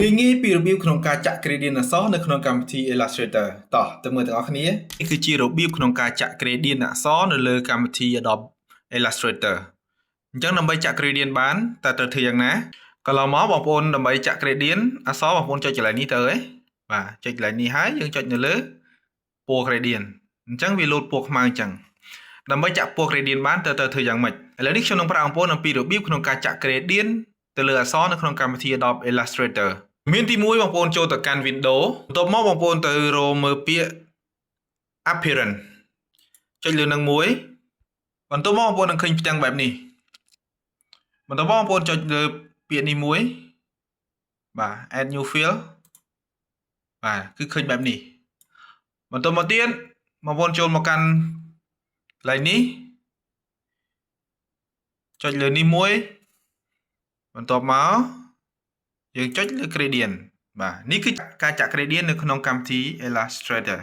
ងាយងាយពីរបៀបក្នុងការចាក់ gradient អក្សរនៅក្នុងកម្មវិធី Illustrator តោះទៅមើលទាំងអស់គ្នានេះគឺជារបៀបក្នុងការចាក់ gradient អក្សរនៅលើកម្មវិធី Adobe Illustrator អញ្ចឹងដើម្បីចាក់ gradient បានតើត្រូវធ្វើយ៉ាងណាកន្លងមកបងប្អូនដើម្បីចាក់ gradient អក្សរបងប្អូនចុចកន្លែងនេះទៅបាទចុចកន្លែងនេះហើយយើងចុចនៅលើពណ៌ gradient អញ្ចឹងវាលោតពណ៌ខ្មៅអញ្ចឹងដើម្បីចាក់ពណ៌ gradient បានតើត្រូវធ្វើយ៉ាងម៉េចឥឡូវនេះខ្ញុំនឹងប្រាប់បងប្អូនអំពីរបៀបក្នុងការចាក់ gradient ទៅលើអក្សរនៅក្នុងកម្មវិធី Adobe Illustrator មានទី1បងប្អូនចូលទៅកាន់ Windows បន្ទាប់មកបងប្អូនទៅរកមើលពាក្យ Appearance ចុចលើនឹងមួយបន្ទាប់មកបងប្អូននឹងឃើញផ្ទាំងបែបនេះបន្ទាប់មកបងប្អូនចុចលើពាក្យនេះមួយបាទ Add New Field បាទគឺឃើញបែបនេះបន្ទាប់មកទៀតបងប្អូនចូលមកកាន់កន្លែងនេះចុចលើនេះមួយបន្ទាប់មកយើងចុចលើ gradient បាទនេះគឺការចាក់ gradient នៅក្នុងកម្មវិធី Illustrator